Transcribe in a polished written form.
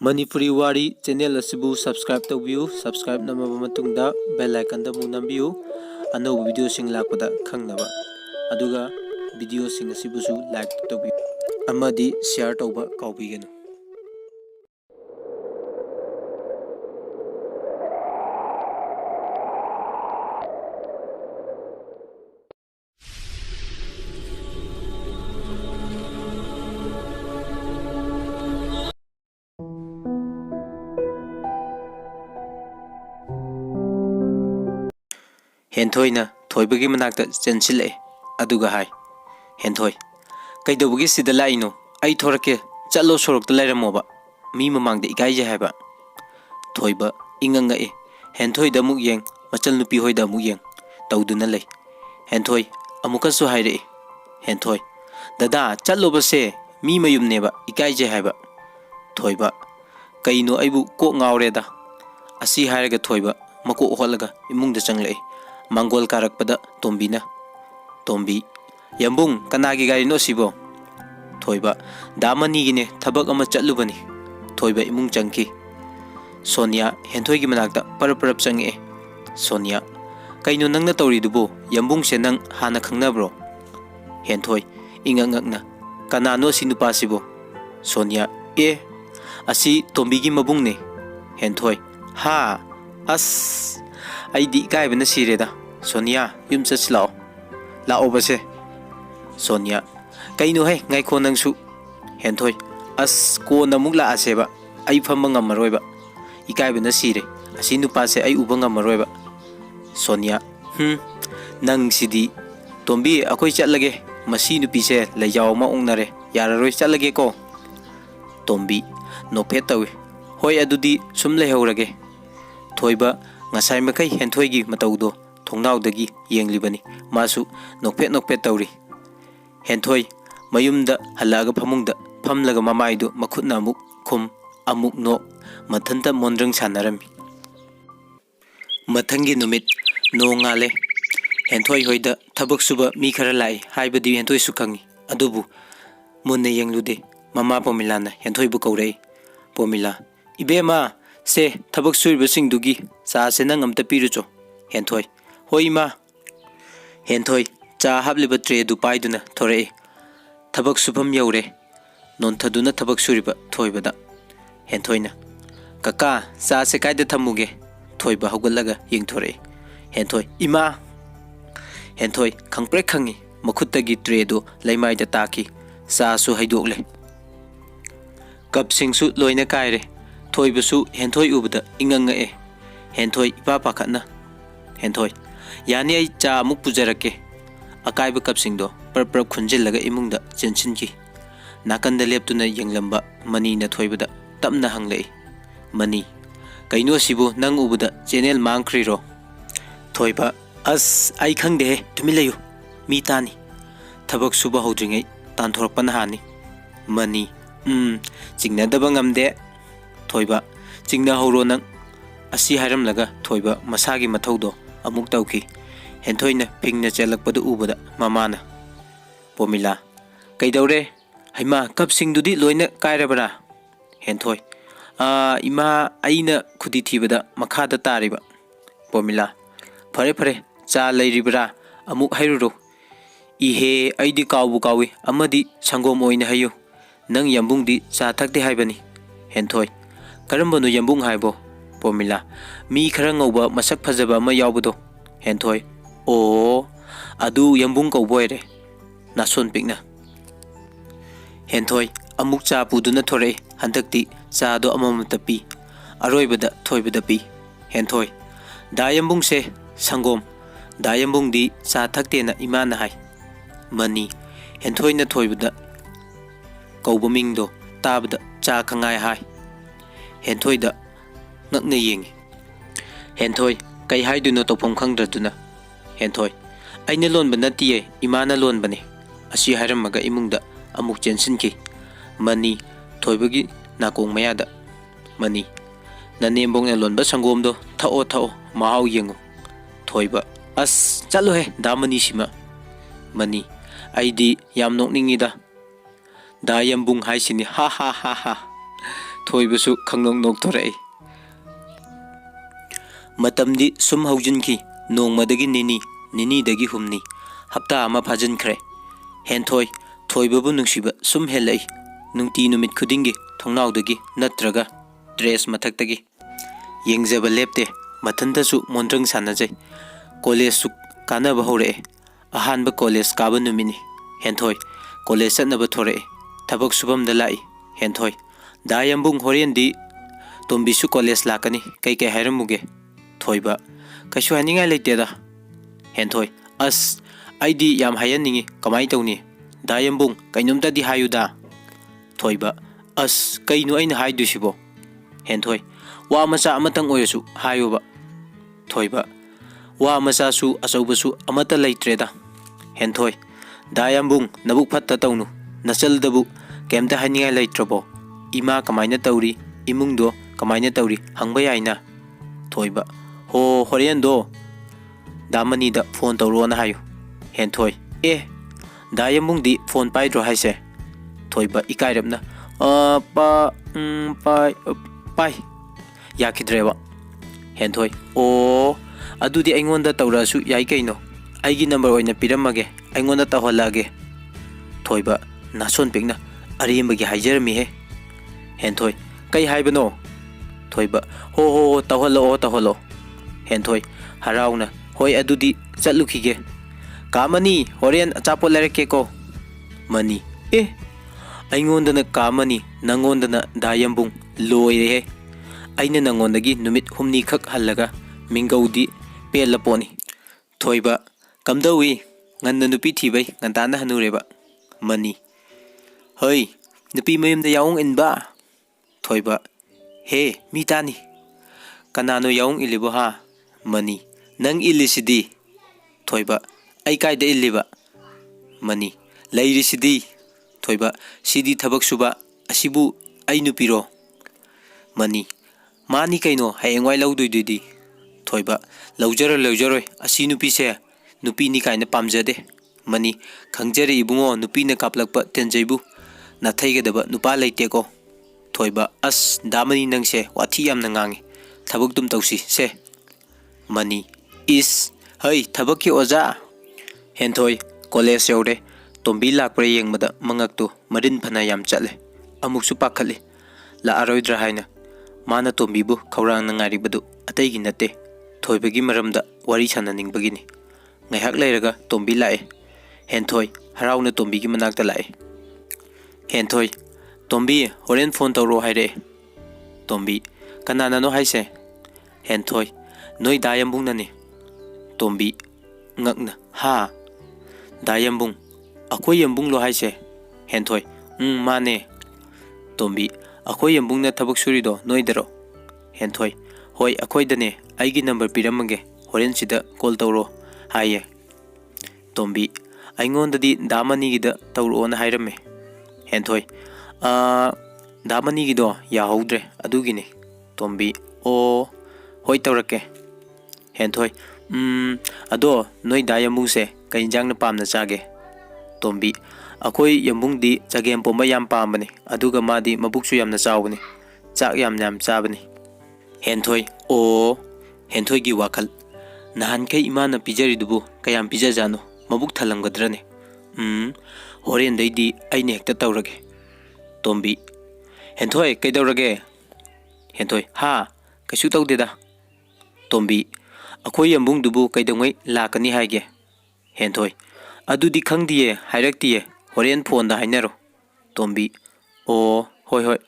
Manipuri Wari channel asibu subscribe tawbiyu subscribe namaba matungda bell icon da mu nambiyu anau video sing lakpada khangnaba aduga video sing asibu su like tawbiyu amadi share tawba kaubigenu Henthoi na thoibagi manakta chenchile aduga hai Henthoi kaidobagi sida laino ai thorake chalo sorok ta lairamoba mi mamangda ikai je haiba thoiba inganga e Henthoi da muk yeng machal nupi hoi da muk yeng tawduna lei Henthoi amukasu haire Henthoi dada chalo base mi mayum neba ikai je haiba thoiba kaino aibu ko ngawreda asi hairaga thoiba mako holaga imungda changlei Manggol karak pada Tombi na Tombi Yambung kanagi gari no sibo Thoiba damani gine thabak ama chatlubani Thoiba imung changki Sonia Henthoi gi manakta parap change Sonia kaino nangna tawri dubo Yambung se nang hana khangna bro Henthoi ingangakna kanano sinupa sibo Sonia asi Tombi gi mabung ne Henthoi ha as ai di kai bana sireda Sonia yum chachlao lao base Sonia kaino hai ngai ko nangsu Henthoi as ko namuk la aseba ai phamba ngamaroiba ikai bana sire asi nupa se ai uba ngamaroiba Sonia nang sidi Tombi akoi chatlage masi nupi se layaw ma ongnare yararoi chatlage ko Tombi no phetawi hoi adudi sum lehaurage Thoiba ngasai makai Henthoi gi mataudo thongnawdagi yenglibani masu nokpet tawri Henthoi mayumda halaga phamungda phamlaga mamaidu makhutna amuk khum amuk no mathanta mondrang sanarami mathangi numit no ngale Henthoi hoida thabak suba mi khara lai haibadi Henthoi sukhangi adubu munne yenglude mama Pomilana Henthoi bu kaurei Pomila ibema se thabak suiba singdugi cha se nang amta pirucho Henthoi hoi ma Henthoi cha habliba tre du paiduna thore thabak subham yaure non thaduna thabak suriba thoibada Henthoi na kaka cha se kaida thamuge thoiba hogalaga yengthore Henthoi ima Henthoi khangpre khangi makhuttagi tre du laimai da taki sa su haidokle kap singsu loina kaire Thoibasu Henthoi ubada inganga Henthoi ipa pakhatna Henthoi yani ai cha amuk pujarake akaiba kapsingdo parprap khunjillaga imungda chenchinki nakanda leptuna yenglamba mani na thoibada tapna hanglei mani kaino sibu nang ubada channel mangkhri ro Thoiba as ai khangde tumilayu mi tani thabak suba hodringai tanthorpana hani mani chingna daba ngamde Thoiba chingna horo nang asi hairam laga Thoiba masagi mathaudo amuk tawki Henthoi na pingna chelakpadu ubada mamana Pomila kaidawre haima kapsing dudi loina kairabara Henthoi ima aina khudi thibada makhada tariba Pomila phare cha leiribara amuk hairuro ihe aidi kawbu kawi amadi sangom oina hayu nang yambungdi cha thakte haibani Henthoi Karambano yambung haibo Pomila mi khara ngauba masak phajaba ma yawbudo Henthoi o adu yambung kauboire nason pikna Henthoi amuk cha puduna thore handakti cha do amam tapi aroibada thoibada pi Henthoi da yambung se sangom da yambung di cha thakte na imana hai mani Henthoi na thoibada kauba mingdo tabada cha khangai hai Henthoi da ngakna yengi Henthoi kai haiduno topom khangdraduna Henthoi aina lonba natiye imana lonbane asi hairamaga imungda amuk chensinki mani thoibagi nakong mayada mani nanembong na lonba sangomdo thao mahau yengu Thoiba as chalo he damani sima mani aidi yam nokningida da yambung haisini ha ꯊꯣꯏꯕꯁꯨ ꯈꯪꯅꯣꯛ ꯅꯣꯛꯊꯣꯔꯛꯏ꯫ ꯃꯇꯝꯗꯤ ꯁꯨꯝ ꯍꯧꯖꯤꯟꯈꯤ꯫ ꯅꯣꯡꯃꯗꯒꯤ ꯅꯤꯅꯤ, ꯅꯤꯅꯤꯗꯒꯤ ꯍꯨꯝꯅꯤ, ꯍꯞꯇꯥ ꯑꯃ ꯐꯥꯖꯤꯟꯈ꯭ꯔꯦ꯫ ꯍꯦꯟꯊꯣꯏ ꯊꯣꯏꯕꯕꯨ ꯅꯨꯡꯁꯤꯕ ꯁꯨꯝ ꯍꯦꯜꯂꯛꯏ꯫ ꯅꯨꯡꯇꯤ ꯅꯨꯃꯤꯠ ꯈꯨꯗꯤꯡꯒꯤ ꯊꯣꯡꯅꯥꯎꯗꯒꯤ ꯅꯠꯇ꯭ꯔꯒ ꯇ꯭ꯔꯦꯁ ꯃꯊꯛꯇꯒꯤ ꯌꯦꯡꯖꯕ ꯂꯦꯞꯇꯦ꯫ ꯃꯊꯟꯇꯁꯨ ꯃꯣꯟꯗ꯭ꯔꯪ ꯁꯥꯟꯅꯖꯩ꯫ ꯀꯣꯂꯦꯖꯁꯨ ꯀꯥꯅꯕ ꯍꯧꯔꯛꯑꯦ꯫ ꯑꯍꯥꯟꯕ ꯀꯣꯂꯦꯖ ꯀꯥꯕ ꯅꯨꯃꯤꯠꯅꯤ꯫ ꯍꯦꯟꯊꯣꯏ ꯀꯣꯂꯦꯖ ꯆꯠꯅꯕ ꯊꯣꯔꯛꯑꯦ꯫ ꯊꯕꯛ ꯁꯨꯐꯝꯗ ꯂꯥꯛꯏ꯫ ꯍꯦꯟꯊꯣꯏ: ꯗꯥ ꯌꯥꯝꯕꯨꯡ, ꯍꯣꯔꯦꯟꯗꯤ ꯇꯣꯝꯕꯤꯁꯨ ꯀꯣꯂꯦꯖ ꯂꯥꯛꯀꯅꯤ, ꯀꯩ ꯍꯥꯏꯔꯝꯃꯨꯒꯦ? ꯊꯣꯏꯕ: ꯀꯩꯁꯨ ꯍꯥꯏꯅꯤꯡꯉꯥꯏ ꯂꯩꯇꯦꯗ꯫ ꯍꯦꯟꯊꯣꯏ: ꯑꯁ, ꯑꯩꯗꯤ ꯌꯥꯝ ꯍꯥꯏꯍꯟꯅꯤꯡꯉꯤ, ꯀꯃꯥꯏ ꯇꯧꯅꯤ? ꯗꯥ ꯌꯥꯝꯕꯨꯡ, ꯀꯩꯅꯣꯝꯇꯗꯤ ꯍꯥꯏꯌꯨꯗꯥ꯫ ꯊꯣꯏꯕ: ꯑꯁ, ꯀꯩꯅꯣ ꯑꯩꯅ ꯍꯥꯏꯗꯣꯏꯁꯤꯕꯣ? ꯍꯦꯟꯊꯣꯏ: ꯋꯥ ꯃꯆꯥ ꯑꯃꯇꯪ ꯑꯣꯏꯔꯁꯨ ꯍꯥꯏꯌꯨꯕ꯫ ꯊꯣꯏꯕ: ꯋꯥ ꯃꯆꯥꯁꯨ ꯑꯆꯧꯕꯁꯨ ꯑꯃꯠꯇ ꯂꯩꯇ꯭ꯔꯦꯗ꯫ ꯍꯦꯟꯊꯣꯏ: ꯗꯥ ꯌꯥꯝꯕꯨꯡ, ꯅꯕꯨꯛ ꯐꯠꯇ ꯇꯧꯅꯨ꯫ ꯅꯆꯜꯗꯕꯨ ꯀꯩꯝꯇ ꯍꯥꯏꯅꯤꯡꯉꯥꯏ ꯂꯩꯇ꯭ꯔꯕꯣ? ꯏꯃꯥ ꯀꯃꯥꯏꯅ ꯇꯧꯔꯤ, ꯏꯃꯨꯡꯗꯣ ꯀꯃꯥꯏꯅ ꯇꯧꯔꯤ ꯍꯪꯕ ꯌꯥꯏꯅ꯫ ꯊꯣꯏꯕ: ꯍꯣꯔꯦꯟꯗꯣ ꯗꯥꯃꯅꯤꯗ ꯐꯣꯟ ꯇꯧꯔꯛꯑꯣꯅ ꯍꯥꯏꯌꯨ꯫ ꯍꯦꯟꯊꯣꯏ: ꯑꯦ, ꯗꯥ ꯌꯥꯝꯕꯨꯡꯗꯤ ꯐꯣꯟ ꯄꯥꯏꯗ꯭ꯔꯣ ꯍꯥꯏꯁꯦ? ꯊꯣꯏꯕ ꯏꯀꯥꯏꯔꯞꯅ: ꯄꯥꯏ꯫ ꯌꯥꯈꯤꯗ꯭ꯔꯦꯕ꯫ ꯍꯦꯟꯊꯣꯏ: ꯑꯣ, ꯑꯗꯨꯗꯤ ꯑꯩꯉꯣꯟꯗ ꯇꯧꯔꯛꯑꯁꯨ ꯌꯥꯏ ꯀꯩꯅꯣ? ꯑꯩꯒꯤ ꯅꯝꯕꯔ ꯑꯣꯏꯅ ꯄꯤꯔꯝꯃꯒꯦ, ꯑꯩꯉꯣꯟꯗ ꯇꯧꯍꯜꯂꯛꯑꯒꯦ꯫ ꯊꯣꯏꯕ ꯅꯥꯁꯣꯟ ꯄꯤꯛꯅ: ꯑꯔꯦꯝꯕꯒꯤ ꯍꯥꯏꯖꯔꯝꯃꯤꯍꯦ꯫ ꯍꯦꯟꯊꯣꯏ: ꯀꯩ ꯍꯥꯏꯕꯅꯣ? ꯊꯣꯏꯕ: ꯍꯣ, ꯇꯧꯍꯜꯂꯛꯑꯣ꯫ ꯍꯦꯟꯊꯣꯏ ꯍꯔꯥꯎꯅ: ꯍꯣꯏ, ꯑꯗꯨꯗꯤ ꯆꯠꯂꯨꯈꯤꯒꯦ꯫ ꯀꯥ ꯃꯅꯤ, ꯍꯣꯔꯦꯟ ꯑꯆꯥꯄꯣꯠ ꯂꯩꯔꯛꯀꯦꯀꯣ꯫ ꯃꯅꯤ: ꯑꯦ, ꯑꯩꯉꯣꯟꯗꯅ ꯀꯥ ꯃꯅꯤ, ꯅꯪꯉꯣꯟꯗꯅ ꯗꯥ ꯌꯥꯝꯕꯨꯡ, ꯂꯣꯏꯔꯦꯍꯦ꯫ ꯑꯩꯅ ꯅꯪꯉꯣꯟꯗꯒꯤ ꯅꯨꯃꯤꯠ ꯍꯨꯝꯅꯤꯈꯛ ꯍꯜꯂꯒ ꯃꯤꯡꯒꯧꯗꯤ ꯄꯦꯜꯂ ꯄꯣꯠꯅꯤ꯫ ꯊꯣꯏꯕ: ꯀꯝꯗꯧꯏ? ꯉꯟꯅ ꯅꯨꯄꯤ ꯊꯤꯕꯩ ꯉꯟꯇꯥꯅ ꯍꯟꯅꯨꯔꯦꯕ꯫ ꯃꯅꯤ: ꯍꯩ, ꯅꯨꯄꯤ ꯃꯌꯨꯝꯗ ꯌꯥꯎꯑꯣꯡ ꯏꯟꯕ? ꯊꯣꯏꯕ: ꯍꯦ, ꯃꯤ ꯇꯥꯅꯤ꯫ ꯀꯅꯥꯅꯣ ꯌꯥꯎꯑꯣꯡ ꯏꯜꯂꯤꯕꯣ ꯍꯥ? ꯃꯅꯤ: ꯅꯪ ꯏꯜꯂꯤꯁꯤꯗꯤ꯫ ꯊꯣꯏꯕ: ꯑꯩ ꯀꯥꯏꯗ ꯏꯜꯂꯤꯕ? ꯃꯅꯤ: ꯂꯩꯔꯤꯁꯤꯗꯤ꯫ ꯊꯣꯏꯕ: ꯁꯤꯗꯤ ꯊꯕꯛ ꯁꯨꯕ, ꯑꯁꯤꯕꯨ ꯑꯩ ꯅꯨꯄꯤꯔꯣ? ꯃꯅꯤ: ꯃꯥꯅꯤ ꯀꯩꯅꯣ, ꯍꯌꯦꯡꯋꯥꯏ ꯂꯧꯗꯣꯏꯗꯨꯗꯤ꯫ ꯊꯣꯏꯕ: ꯂꯧꯖꯔꯣꯏ, ꯑꯁꯤ ꯅꯨꯄꯤꯁꯦ ꯅꯨꯄꯤꯅꯤ ꯀꯥꯏꯅ ꯄꯥꯝꯖꯗꯦ꯫ ꯃꯅꯤ: ꯈꯪꯖꯔꯦ ꯏꯕꯨꯡꯉꯣ, ꯅꯨꯄꯤꯅ ꯀꯥꯞꯂꯛꯄ ꯇꯦꯟꯖꯩꯕꯨ ꯅꯥꯊꯩꯒꯗꯕ ꯅꯨꯄꯥ ꯂꯩꯇꯦꯀꯣ꯫ ꯊꯣꯏꯕ: ꯑꯁ, ꯗꯥꯃꯅꯤ ꯅꯪꯁꯦ ꯋꯥꯊꯤ ꯌꯥꯝꯅ ꯉꯥꯡꯉꯤ, ꯊꯕꯛꯇꯨꯝ ꯇꯧꯁꯤ ꯁꯦ꯫ ꯃꯅꯤ: ꯏꯁ, ꯍꯩ, ꯊꯕꯛꯀꯤ ꯑꯣꯖꯥ꯫ ꯍꯦꯟꯊꯣꯏ ꯀꯣꯂꯦꯖ ꯌꯧꯔꯦ꯫ ꯇꯣꯝꯕꯤ ꯂꯥꯛꯄ꯭ꯔꯥ ꯌꯦꯡꯕꯗ ꯃꯉꯛꯇꯨ ꯃꯔꯤꯟ ꯐꯅ ꯌꯥꯝ ꯆꯠꯂꯦ꯫ ꯑꯃꯨꯛꯁꯨ ꯄꯥꯈꯠꯂꯤ, ꯂꯥꯛꯑꯔꯣꯏꯗ꯭ꯔꯥ ꯍꯥꯏꯅ꯫ ꯃꯥꯅ ꯇꯣꯝꯕꯤꯕꯨ ꯈꯧꯔꯥꯡꯅ ꯉꯥꯏꯔꯤꯕꯗꯨ ꯑꯇꯩꯒꯤ ꯅꯠꯇꯦ, ꯊꯣꯏꯕꯒꯤ ꯃꯔꯝꯗ ꯋꯥꯔꯤ ꯁꯥꯟꯅꯅꯤꯡꯕꯒꯤꯅꯤ꯫ ꯉꯥꯏꯍꯥꯛ ꯂꯩꯔꯒ ꯇꯣꯝꯕꯤ ꯂꯥꯛꯑꯦ꯫ ꯍꯦꯟꯊꯣꯏ ꯍꯔꯥꯎꯅ ꯇꯣꯝꯕꯤꯒꯤ ꯃꯅꯥꯛꯇ ꯂꯥꯛꯑꯦ꯫ ꯍꯦꯟꯊꯣꯏ: ꯇꯣꯝꯕꯤ, ꯍꯣꯔꯦꯟ ꯐꯣꯟ ꯇꯧꯔꯛꯑꯣ ꯍꯥꯏꯔꯛꯑꯦ꯫ ꯇꯣꯝꯕꯤ: ꯀꯅꯥꯅꯅꯣ ꯍꯥꯏꯁꯦ? ꯍꯦꯟꯊꯣꯏ: ꯅꯣꯏ ꯗꯥ ꯌꯥꯝꯕꯨꯡꯅꯅꯦ꯫ ꯇꯣꯝꯕꯤ ꯉꯛꯅ: ꯍꯥ? ꯗꯥ ꯌꯥꯝꯕꯨꯡ? ꯑꯩꯈꯣꯏ ꯌꯥꯝꯕꯨꯡꯂꯣ ꯍꯥꯏꯁꯦ? ꯍꯦꯟꯊꯣꯏ: ꯃꯥꯅꯦ꯫ ꯇꯣꯝꯕꯤ: ꯑꯩꯈꯣꯏ ꯌꯥꯝꯕꯨꯡꯅ ꯊꯕꯛ ꯁꯨꯔꯤꯗꯣ ꯅꯣꯏꯗꯔꯣ? ꯍꯦꯟꯊꯣꯏ: ꯍꯣꯏ, ꯑꯩꯈꯣꯏꯗꯅꯦ, ꯑꯩꯒꯤ ꯅꯝꯕꯔ ꯄꯤꯔꯝꯃꯒꯦ, ꯍꯣꯔꯦꯟ ꯁꯤꯗ ꯀꯣꯜ ꯇꯧꯔꯣ ꯍꯥꯏꯌꯦ꯫ ꯇꯣꯝꯕꯤ: ꯑꯩꯉꯣꯟꯗꯗꯤ ꯗꯥꯃꯅꯤꯒꯤꯗ ꯇꯧꯔꯛꯑꯣꯅ ꯍꯥꯏꯔꯝꯃꯦ꯫ ꯍꯦꯟꯊꯣꯏ: ꯗꯥꯃꯅꯤꯒꯤꯗꯣ ꯌꯥꯍꯧꯗ꯭ꯔꯦ, ꯑꯗꯨꯒꯤꯅꯤ꯫ ꯇꯣꯝꯕꯤ: ꯑꯣ, ꯍꯣꯏ, ꯇꯧꯔꯛꯀꯦ꯫ ꯍꯦꯟꯊꯣꯏ: ꯑꯗꯣ ꯅꯣꯏ ꯗꯥ ꯌꯥꯝꯕꯨꯡꯁꯦ ꯀꯩ ꯏꯟꯖꯥꯡꯅ ꯄꯥꯝꯅ ꯆꯥꯒꯦ? ꯇꯣꯝꯕꯤ: ꯑꯩꯈꯣꯏ ꯌꯥꯝꯕꯨꯡꯗꯤ ꯆꯒꯦꯝꯄꯣꯝꯕ ꯌꯥꯝ ꯄꯥꯝꯕꯅꯤ, ꯑꯗꯨꯒ ꯃꯥꯗꯤ ꯃꯕꯨꯛꯁꯨ ꯌꯥꯝꯅ ꯆꯥꯎꯕꯅꯤ, ꯆꯥꯛ ꯌꯥꯝ ꯆꯥꯕꯅꯤ꯫ ꯍꯦꯟꯊꯣꯏ: ꯑꯣ. ꯍꯦꯟꯊꯣꯏꯒꯤ ꯋꯥꯈꯜ: ꯅꯍꯥꯟꯈꯩ ꯏꯃꯥꯅ ꯄꯤꯖꯔꯤꯗꯨꯕꯨ ꯀꯌꯥꯝ ꯄꯤꯖꯖꯥꯠꯅꯣ, ꯃꯕꯨꯛ ꯊꯜꯂꯝꯒꯗ꯭ꯔꯅꯦ? ꯍꯣꯔꯦꯟꯗꯩꯗꯤ ꯑꯩꯅ ꯍꯦꯛꯇ ꯇꯧꯔꯒꯦ꯫ ꯇꯣꯝꯕꯤ: ꯍꯦꯟꯊꯣꯏ, ꯀꯩꯗꯧꯔꯒꯦ? ꯍꯦꯟꯊꯣꯏ: ꯍꯥ, ꯀꯩꯁꯨ ꯇꯧꯗꯦꯗ꯫ ꯇꯣꯝꯕꯤ: ꯑꯩꯈꯣই ꯌꯥꯝꯕꯨꯡꯗꯨꯕꯨ ꯀꯩꯗꯧꯉꯩ ꯂꯥꯛꯀꯅꯤ ꯍꯥꯏꯒꯦ? ꯍꯦꯟꯊꯣꯏ: ꯑꯗꯨꯗꯤ ꯈꯪꯗꯤꯌꯦ, ꯍꯥꯏꯔꯛꯇꯤꯌꯦ, ꯍꯣꯔꯦꯟ ꯐꯣꯟꯗ ꯍꯥꯏꯅꯔꯣ꯫ ꯇꯣꯝꯕꯤ: ꯑꯣ, ꯍꯣꯏ꯫